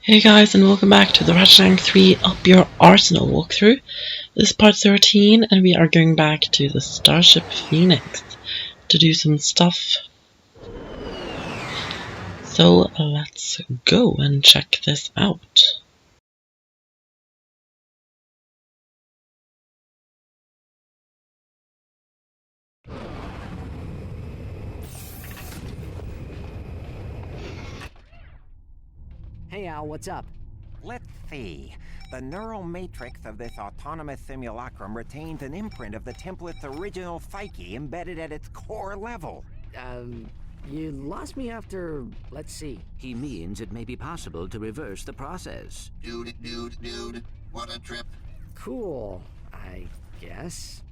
Hey guys, and welcome back to the Ratchet and Clank 3 Up Your Arsenal walkthrough. This is part 13 and we are going back to the Starship Phoenix to do some stuff. So let's go and check this out. Hey Al, what's up? Let's see. The neural matrix of this autonomous simulacrum retains an imprint of the template's original psyche embedded at its core level. You lost me after, let's see. He means it may be possible to reverse the process. Dude, what a trip. Cool, I guess.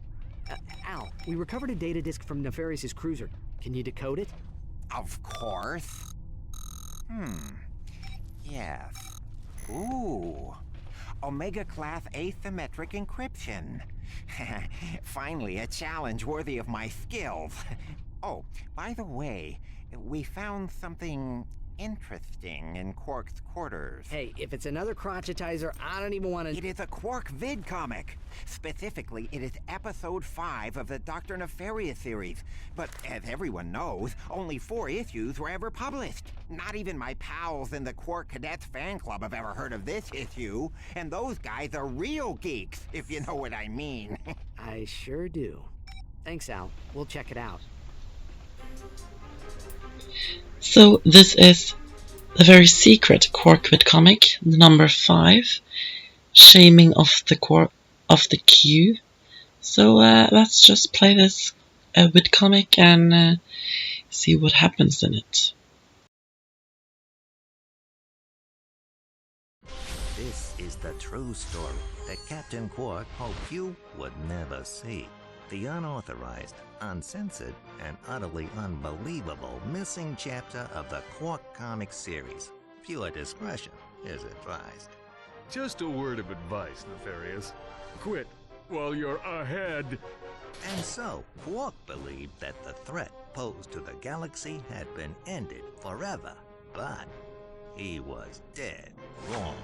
Al, we recovered a data disk from Nefarious's cruiser. Can you decode it? Of course. Yes. Ooh. Omega-class asymmetric encryption. Finally, a challenge worthy of my skills. Oh, by the way, we found something interesting in Quark's quarters. Hey, if it's another crotchetizer, I don't even want to... It is a Quark Vid-Comic. Specifically, it is episode 5 of the Dr. Nefarious series. But as everyone knows, only 4 issues were ever published. Not even my pals in the Quark Cadets fan club have ever heard of this issue. And those guys are real geeks, if you know what I mean. I sure do. Thanks, Al. We'll check it out. So this is the very secret Quark Vid-Comic, number 5, Shaming of the Q. So let's just play this Vid-Comic and see what happens in it. This is the true story that Captain Qwark hoped you would never see. The unauthorized, uncensored, and utterly unbelievable missing chapter of the Quark comic series. Pure discretion is advised. Just a word of advice, Nefarious. Quit while you're ahead. And so, Quark believed that the threat posed to the galaxy had been ended forever. But he was dead wrong.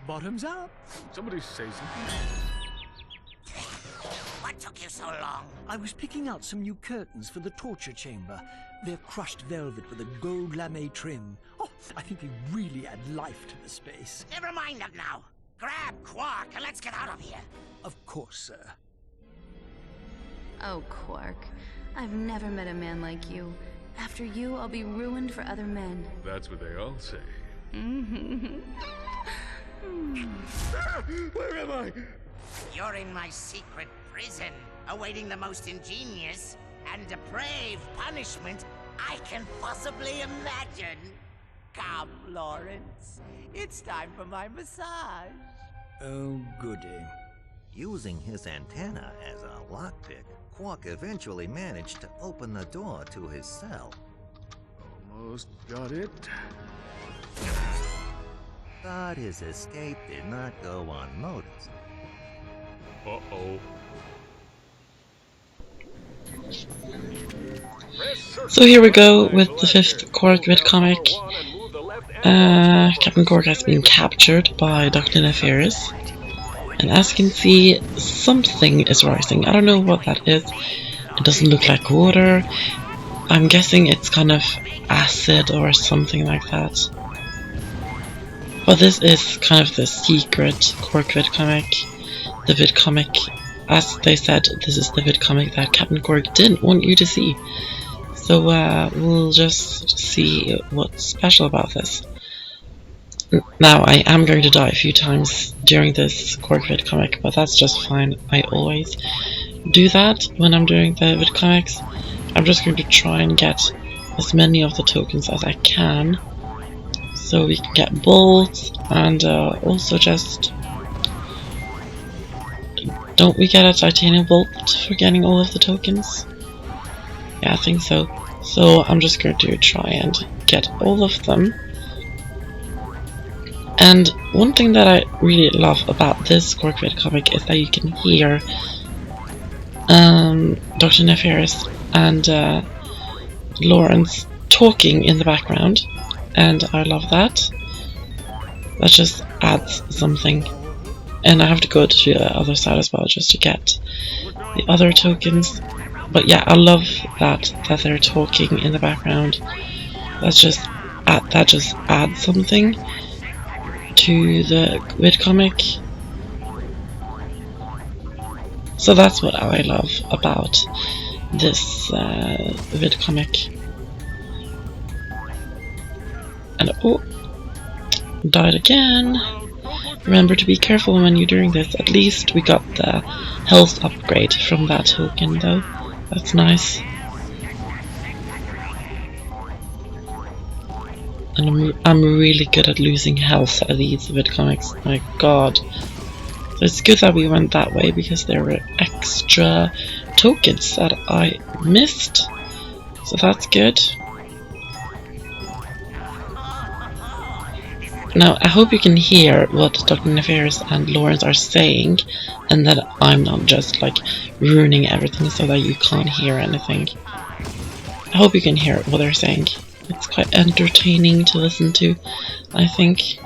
Bottoms up. Somebody say something. What took you so long? I was picking out some new curtains for the torture chamber. They're crushed velvet with a gold lame trim. Oh, I think they really add life to the space. Never mind them now. Grab Quark and let's get out of here. Of course, sir. Oh, Quark. I've never met a man like you. After you, I'll be ruined for other men. That's what they all say. Where am I? You're in my secret prison, awaiting the most ingenious and depraved punishment I can possibly imagine. Come, Lawrence. It's time for my massage. Oh, goody. Using his antenna as a lockpick, Quark eventually managed to open the door to his cell. Almost got it. But his escape did not go unnoticed. Uh-oh. So here we go with the 5th Quark Vid-Comic. Captain Qwark has been captured by Dr. Nefarious. And as you can see, something is rising. I don't know what that is. It doesn't look like water. I'm guessing it's kind of acid or something like that. But this is kind of the secret Quark Vid-Comic. The Vid-Comic, as they said, this is the Vid-Comic that Captain Qwark didn't want you to see. So we'll just see what's special about this. Now, I am going to die a few times during this Quark Vid-Comic, but that's just fine. I always do that when I'm doing the Vid-Comics. I'm just going to try and get as many of the tokens as I can, so we can get bolts, and also just... Don't we get a titanium bolt for getting all of the tokens? Yeah, I think so. So I'm just going to try and get all of them. And one thing that I really love about this Quark Vid-Comic is that you can hear Dr. Nefarious and Lawrence talking in the background, and I love that. That just adds something. And I have to go to the other side as well just to get the other tokens. But yeah, I love that they're talking in the background. That just adds something to the Vid-Comic. So that's what I love about this Vid-Comic. And oh, died again. Remember to be careful when you're doing this. At least we got the health upgrade from that token though. That's nice. And I'm really good at losing health at these Vid-Comics. My god. So it's good that we went that way because there were extra tokens that I missed. So that's good. Now, I hope you can hear what Dr. Nefarious and Lawrence are saying, and that I'm not just like ruining everything so that you can't hear anything. I hope you can hear what they're saying. It's quite entertaining to listen to, I think.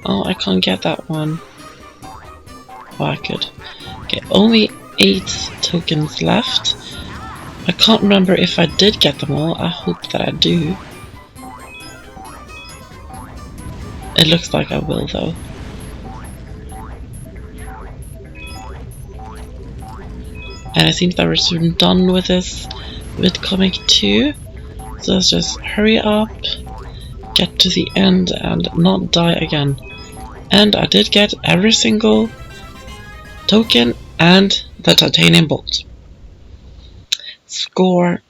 Oh, I can't get that one. Oh, I could. Okay, only 8 tokens left. I can't remember if I did get them all. I hope that I do. It looks like I will though. And it seems that we're soon done with this Vid-Comic too. So let's just hurry up, get to the end and not die again. And I did get every single token and the titanium bolt. Score.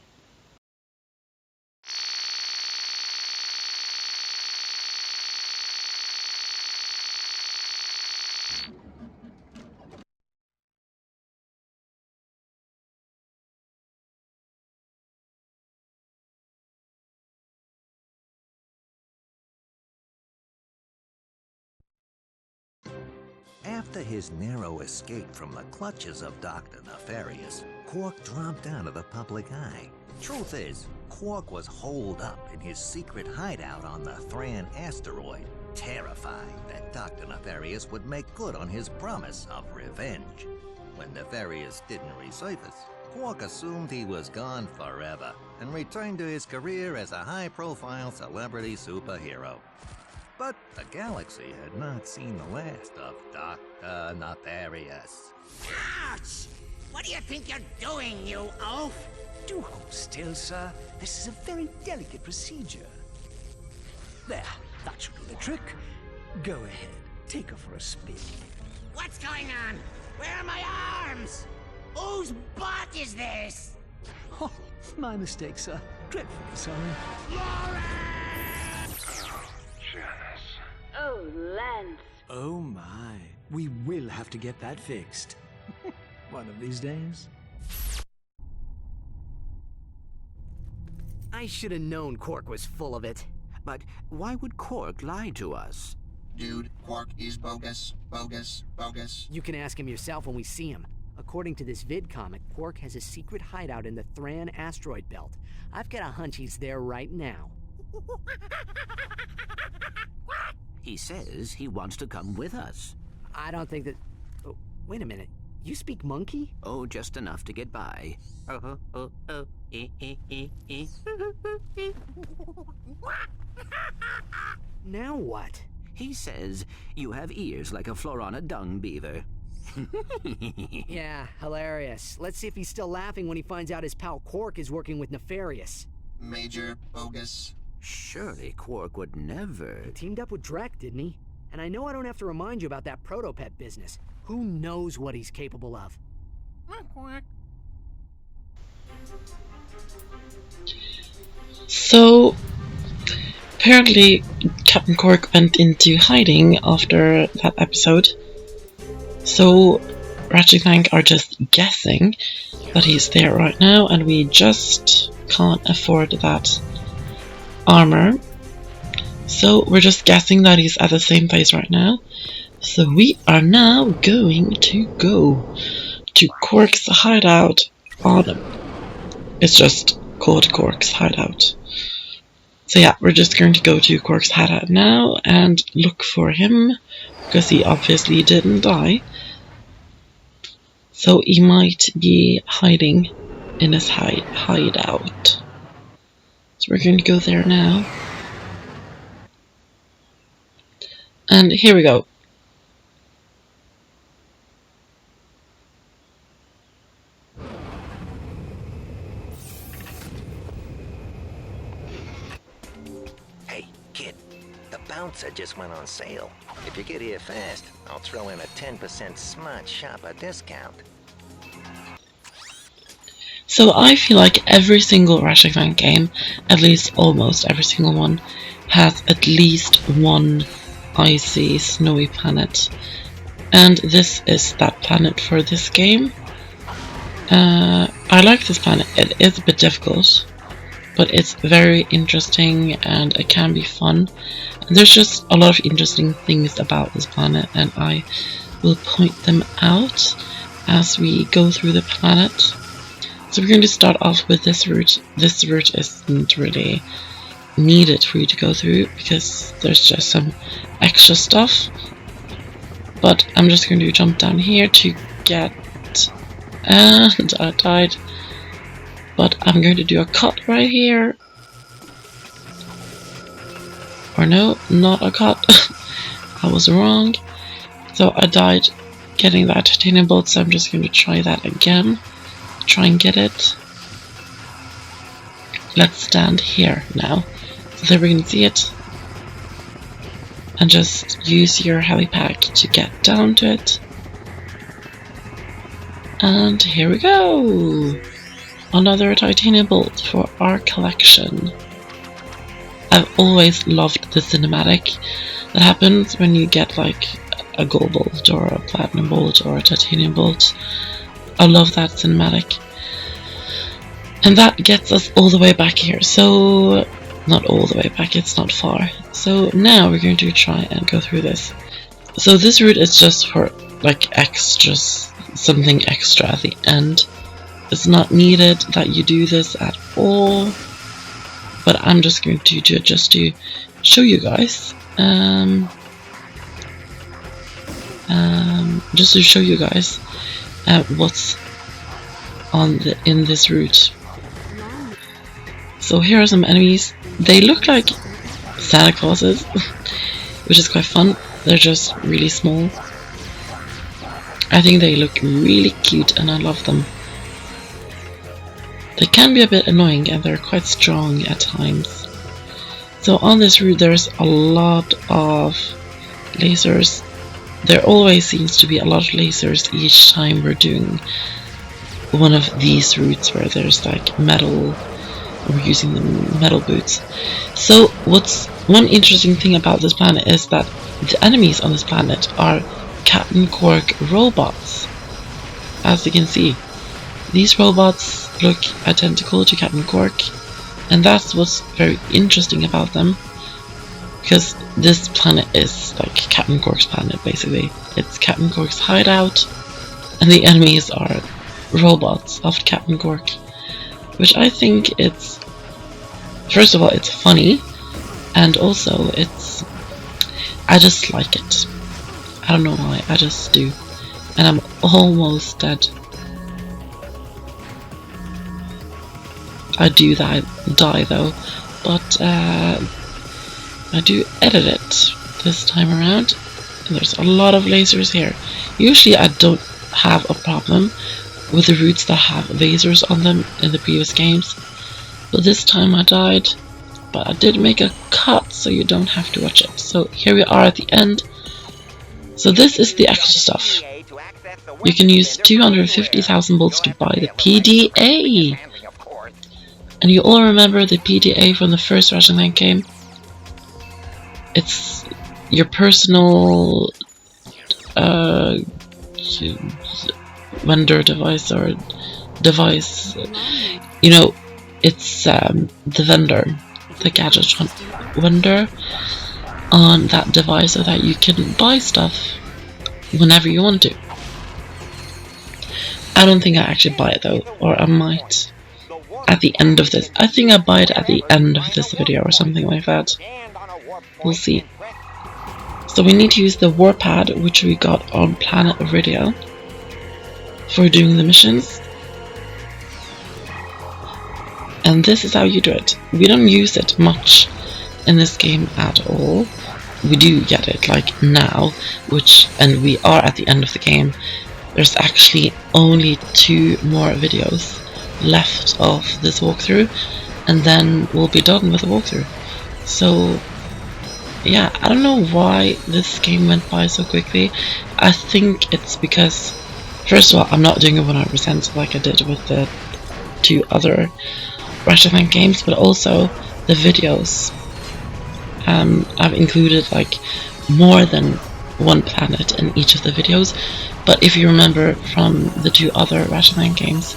After his narrow escape from the clutches of Dr. Nefarious, Quark dropped out of the public eye. Truth is, Quark was holed up in his secret hideout on the Thran asteroid, terrified that Dr. Nefarious would make good on his promise of revenge. When Nefarious didn't resurface, Quark assumed he was gone forever and returned to his career as a high-profile celebrity superhero. But the galaxy had not seen the last of Dr. Nefarious. Ouch! What do you think you're doing, you oaf? Do hold still, sir. This is a very delicate procedure. There, that should do the trick. Go ahead, take her for a spin. What's going on? Where are my arms? Whose butt is this? Oh, my mistake, sir. Dreadfully sorry. Oh, Lance. Oh my, we will have to get that fixed. One of these days. I should have known Quark was full of it. But why would Quark lie to us? Dude, Quark is bogus, bogus, bogus. You can ask him yourself when we see him. According to this Vid-Comic, Quark has a secret hideout in the Thran asteroid belt. I've got a hunch he's there right now. He says he wants to come with us. I don't think that... Oh, wait a minute. You speak monkey? Oh, just enough to get by. Now what? He says you have ears like a Florana dung beaver. Yeah, hilarious. Let's see if he's still laughing when he finds out his pal Quark is working with Nefarious. Major bogus. Surely Quark would never... He teamed up with Drek, didn't he? And I know I don't have to remind you about that protopet business. Who knows what he's capable of? So, apparently Captain Qwark went into hiding after that episode. So, Ratchet and Clank are just guessing that he's there right now, and we just can't afford that armor. So, we're just guessing that he's at the same place right now. So, we are now going to go to Quark's hideout on... It's just called Quark's hideout. So yeah, we're just going to go to Qwark's hideout now and look for him, because he obviously didn't die. So he might be hiding in his hideout. So we're going to go there now. And here we go. Hey, kid, the bouncer just went on sale. If you get here fast, I'll throw in a 10% smart shopper discount. So I feel like every single Ratchet and Clank game, at least almost every single one, has at least one icy, snowy planet. And this is that planet for this game. I like this planet. It is a bit difficult, but it's very interesting and it can be fun. And there's just a lot of interesting things about this planet, and I will point them out as we go through the planet. So we're going to start off with this route. This route isn't really needed for you to go through because there's just some extra stuff. But I'm just going to jump down here to get... and I died. But I'm going to do a cut right here. Or no, not a cut. I was wrong. So I died getting that titanium bolt, so I'm just going to try that again. Try and get it. Let's stand here now, so that we can see it. And just use your helipad to get down to it. And here we go! Another titanium bolt for our collection. I've always loved the cinematic that happens when you get like a gold bolt or a platinum bolt or a titanium bolt. I love that cinematic. And that gets us all the way back here. So, not all the way back, it's not far. So now we're going to try and go through this. So this route is just for like extras, something extra at the end. It's not needed that you do this at all. But I'm just going to do it just to show you guys. Just to show you guys what's in this route. So here are some enemies. They look like Santa Clauses, which is quite fun. They're just really small. I think they look really cute and I love them. They can be a bit annoying and they're quite strong at times. So on this route there's a lot of lasers. There always seems to be a lot of lasers each time we're doing one of these routes where there's like metal, we're using the metal boots. So what's one interesting thing about this planet is that the enemies on this planet are Captain Qwark robots. As you can see, these robots look identical to Captain Qwark, and that's what's very interesting about them, because this planet is like Captain Qwark's planet basically. It's Captain Qwark's hideout, and the enemies are robots of Captain Qwark, which I think it's, first of all, it's funny, and also it's, I just like it. I don't know why, I just do. And I'm almost dead. I do die though, but I do edit it this time around. And there's a lot of lasers here. Usually I don't have a problem with the routes that have lasers on them in the previous games, but this time I died. But I did make a cut so you don't have to watch it. So here we are at the end. So this is the extra stuff. You can use 250,000 bolts to buy the PDA. And you all remember the PDA from the first Ratchet and Clank game? It's your personal vendor device or device. You know, it's the vendor, the gadget vendor on that device so that you can buy stuff whenever you want to. I don't think I actually buy it though, or I might. at the end of this. I think I buy it at the end of this video or something like that. We'll see. So we need to use the warp pad, which we got on planet Iridia, for doing the missions. And this is how you do it. We don't use it much in this game at all. We do get it like now, and we are at the end of the game. There's actually only 2 more videos left of this walkthrough, and then we'll be done with the walkthrough. So yeah, I don't know why this game went by so quickly. I think it's because, first of all, I'm not doing it 100% like I did with the 2 other Ratchet Clank games, but also the videos. I've included like more than 1 planet in each of the videos, but if you remember from the 2 other Ratchet Clank games,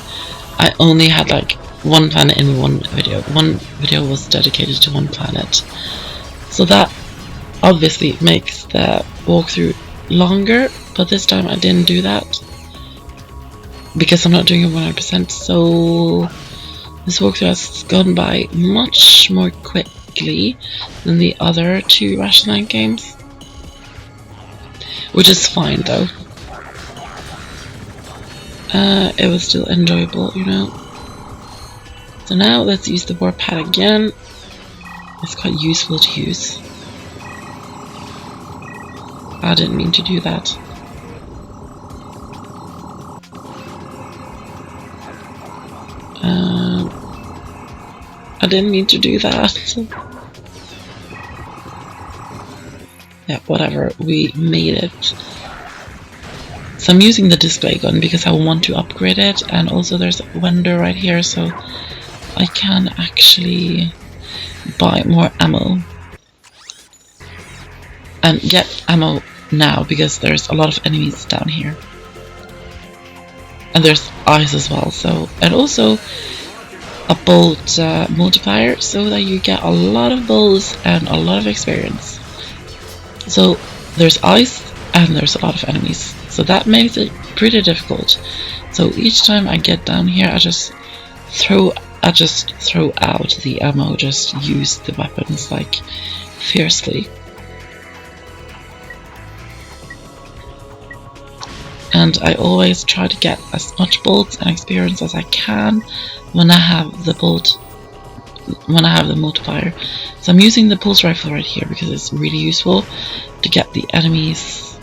I only had like 1 planet in 1 video. 1 video was dedicated to 1 planet. So that obviously makes the walkthrough longer, but this time I didn't do that because I'm not doing it 100%, so this walkthrough has gone by much more quickly than the other 2 Ratchet Clank games, which is fine though. It was still enjoyable, you know. So now let's use the warp pad again. It's quite useful to use. I didn't mean to do that. I didn't mean to do that. Yeah, whatever, we made it. So I'm using the display gun because I want to upgrade it, and also there's a vendor right here, so I can actually buy more ammo. And get ammo now because there's a lot of enemies down here. And there's ice as well, so, and also a bolt multiplier so that you get a lot of bolts and a lot of experience. So there's ice and there's a lot of enemies, so that makes it pretty difficult. So each time I get down here, I just throw out the ammo, just use the weapons like fiercely. And I always try to get as much bolts and experience as I can when I have the multiplier. So I'm using the pulse rifle right here because it's really useful to get the enemies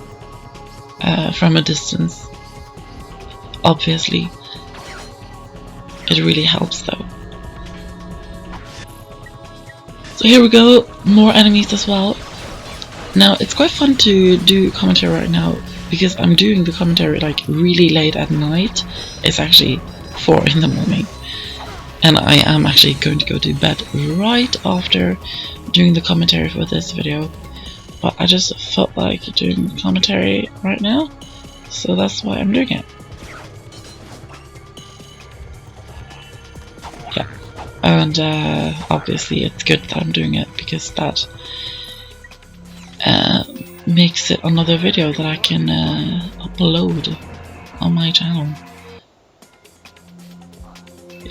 from a distance. Obviously, it really helps though. So here we go, more enemies as well. Now it's quite fun to do commentary right now because I'm doing the commentary like really late at night. It's actually 4 in the morning. And I am actually going to go to bed right after doing the commentary for this video. But I just felt like doing commentary right now, so that's why I'm doing it. Yeah, and obviously it's good that I'm doing it because that makes it another video that I can upload on my channel.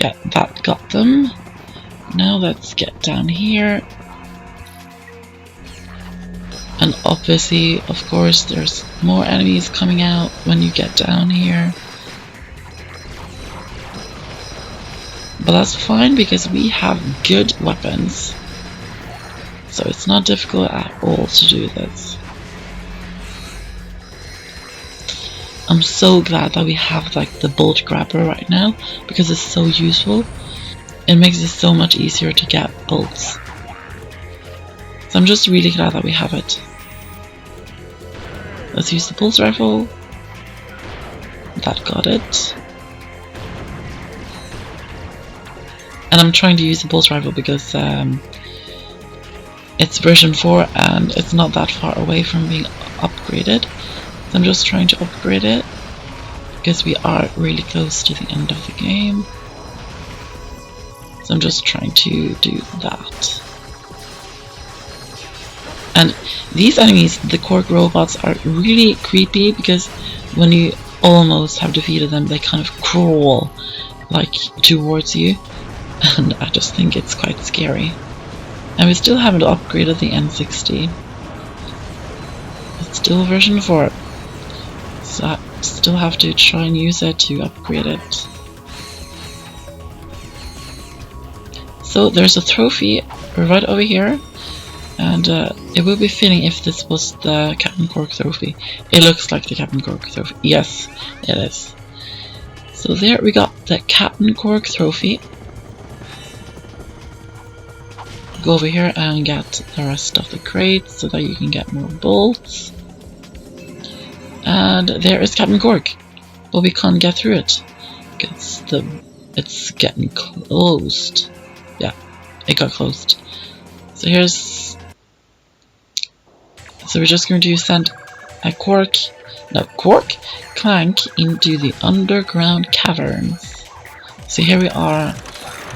Yeah, that got them. Now let's get down here. And obviously, of course, there's more enemies coming out when you get down here. But that's fine because we have good weapons. So it's not difficult at all to do this. I'm so glad that we have like the bolt grabber right now because it's so useful. It makes it so much easier to get bolts. So I'm just really glad that we have it. Let's use the pulse rifle. That got it. And I'm trying to use the pulse rifle because it's version 4 and it's not that far away from being upgraded. So I'm just trying to upgrade it because we are really close to the end of the game. So I'm just trying to do that. And these enemies, the Quark robots, are really creepy because when you almost have defeated them, they kind of crawl like towards you. and I just think it's quite scary. And we still haven't upgraded the N60. It's still version 4, so I still have to try and use it to upgrade it. So there's a trophy right over here, and it would be fitting if this was the Captain Qwark trophy. It looks like the Captain Qwark trophy. Yes, it is. So there we got the Captain Qwark trophy. Go over here and get the rest of the crates so that you can get more bolts. And there is Captain Qwark, but we can't get through it because it's getting closed. Yeah, it got closed. So we're just going to send a Quark Clank into the underground caverns. So here we are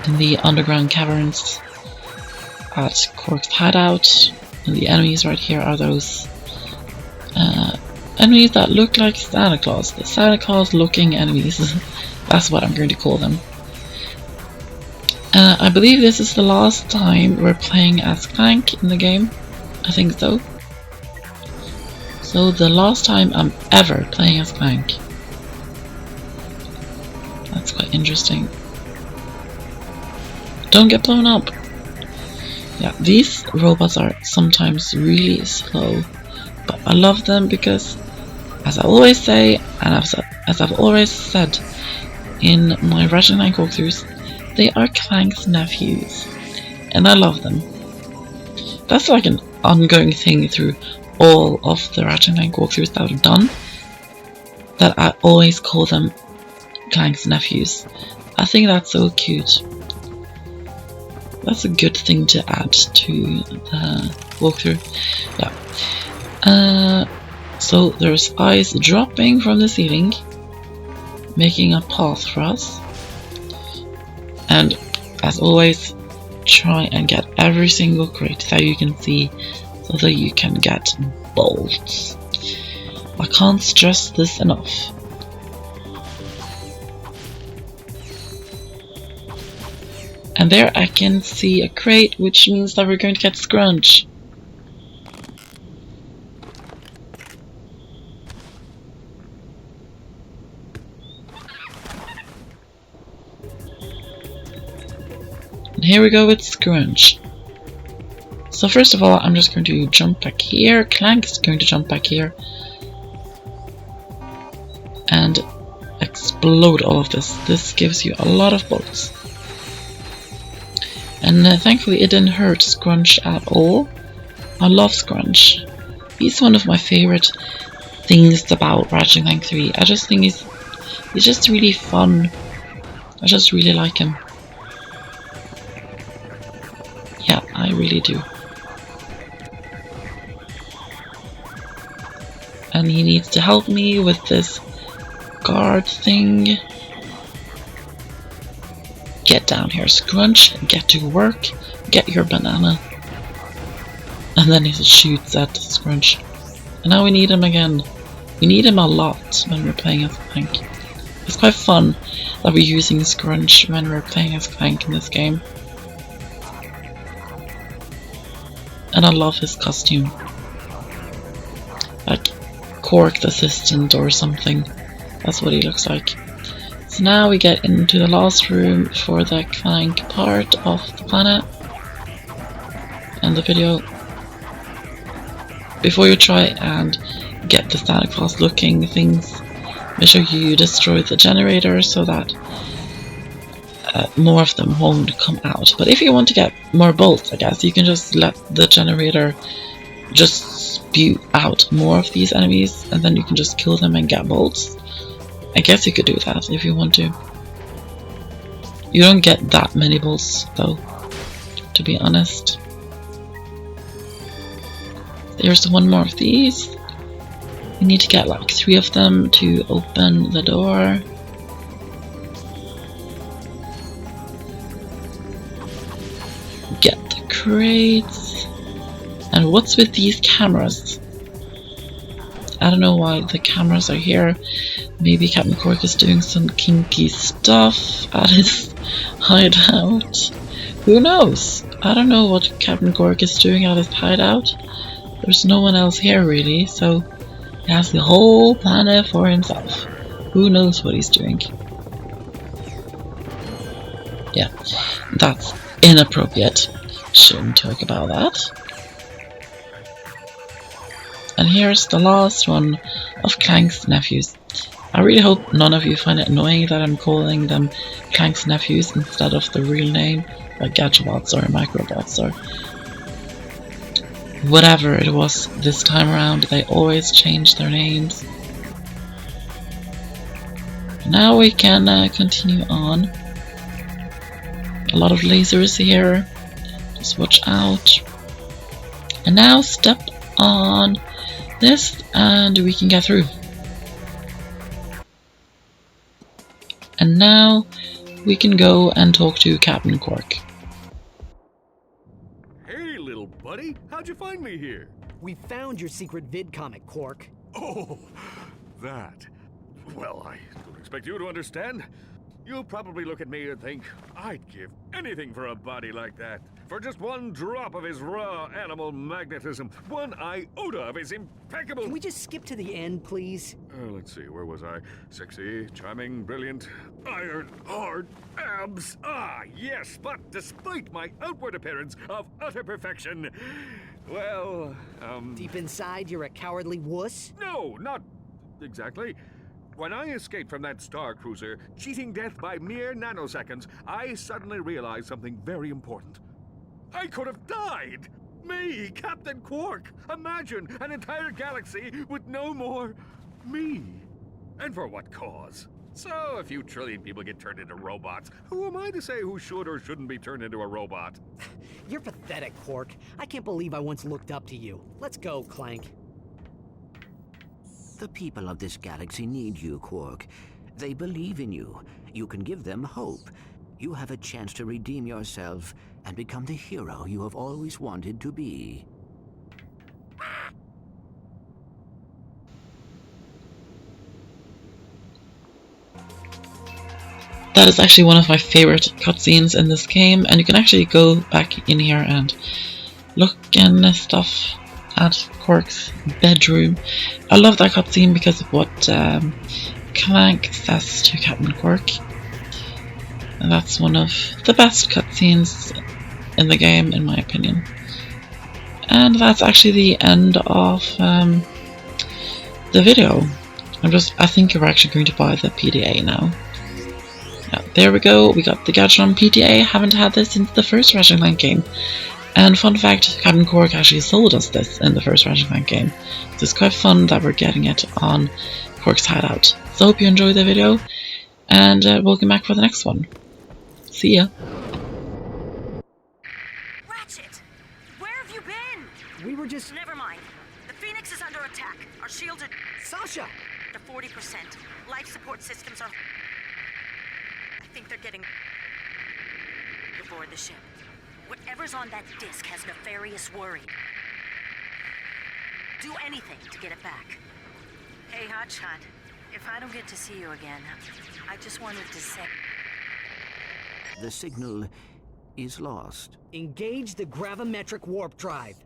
in the underground caverns at Qwark's hideout, and the enemies right here are those enemies that look like Santa Claus. The Santa Claus looking enemies. That's what I'm going to call them. I believe this is the last time we're playing as Clank in the game. I think so. So the last time I'm ever playing as Clank. That's quite interesting. Don't get blown up. Yeah, these robots are sometimes really slow, but I love them because, as I always say, and as I've always said in my Ratchet and Clank walkthroughs, they are Clank's nephews, and I love them. That's like an ongoing thing through all of the Ratchet and Clank walkthroughs that I've done, that I always call them Clank's nephews. I think that's so cute. That's a good thing to add to the walkthrough. Yeah. So there's ice dropping from the ceiling, making a path for us. And as always, try and get every single crate that you can see so that you can get bolts. I can't stress this enough. And there I can see a crate, which means that we're going to get Scrunch. And here we go with Scrunch. So first of all, I'm just going to jump back here. Clank is going to jump back here and explode all of this. This gives you a lot of bolts. And thankfully it didn't hurt Scrunch at all. I love Scrunch. He's one of my favorite things about Ratchet and Clank 3. I just think he's just really fun. I just really like him. Yeah, I really do. And he needs to help me with this guard thing. Get down here, Scrunch, get to work, get your banana. And then he shoots at Scrunch. And now we need him again. We need him a lot when we're playing as Clank. It's quite fun that we're using Scrunch when we're playing as Clank in this game. And I love his costume. Like Quark the Assistant or something. That's what he looks like. So now we get into the last room for the Clank part of the planet and the video. Before you try and get the Santa Claus looking things, make sure you destroy the generator so that more of them won't come out. But if you want to get more bolts, I guess, you can just let the generator just spew out more of these enemies and then you can just kill them and get bolts. I guess you could do that if you want to. You don't get that many bolts though, to be honest. There's one more of these. We need to get like 3 of them to open the door. Get the crates. And what's with these cameras? I don't know why the cameras are here. Maybe Captain Qwark is doing some kinky stuff at his hideout. Who knows? I don't know what Captain Qwark is doing at his hideout. There's no one else here really, so he has the whole planet for himself. Who knows what he's doing? Yeah, that's inappropriate. Shouldn't talk about that. And here's the last one of Clank's nephews. I really hope none of you find it annoying that I'm calling them Clank's nephews instead of the real name, like Gadgebots or Microbots or whatever it was this time around. They always change their names. Now we can continue on. A lot of lasers here. Just watch out. And now step on this and we can get through. And now we can go and talk to Captain Qwark. Hey, little buddy, how'd you find me here? We found your secret vid-comic, Quark. Oh, that. Well, I don't expect you to understand. You'll probably look at me and think, I'd give anything for a body like that. For just one drop of his raw animal magnetism, one iota of his impeccable... Can we just skip to the end, please? Let's see, where was I? Sexy, charming, brilliant, iron, hard, abs. Ah, yes, but despite my outward appearance of utter perfection, well, Deep inside, you're a cowardly wuss? No, not exactly. When I escaped from that star cruiser, cheating death by mere nanoseconds, I suddenly realized something very important. I could have died! Me, Captain Qwark! Imagine an entire galaxy with no more me. And for what cause? So, a few trillion people get turned into robots. Who am I to say who should or shouldn't be turned into a robot? You're pathetic, Quark. I can't believe I once looked up to you. Let's go, Clank. The people of this galaxy need you, Quark. They believe in you. You can give them hope. You have a chance to redeem yourself and become the hero you have always wanted to be. That is actually one of my favorite cutscenes in this game, and you can actually go back in here and look and stuff at Quark's bedroom. I love that cutscene because of what Clank says to Captain Qwark. And that's one of the best cutscenes in the game, in my opinion. And that's actually the end of the video. I think we're actually going to buy the PDA now. Yeah, there we go, we got the Gadget PDA. Haven't had this since the first Ratchet and Clank game. And fun fact, Captain Qwark actually sold us this in the first Ratchet and Clank game. So it's quite fun that we're getting it on Qwark's Hideout. So I hope you enjoyed the video, and we'll come back for the next one. See ya! Ratchet! Where have you been? We were just... Never mind. The Phoenix is under attack. Our shields are... Sasha! To 40%. Life support systems are... I think they're getting... aboard the ship. Whatever's on that disk has nefarious worry. Do anything to get it back. Hey, Hotshot. If I don't get to see you again, I just wanted to say... The signal is lost. Engage the gravimetric warp drive.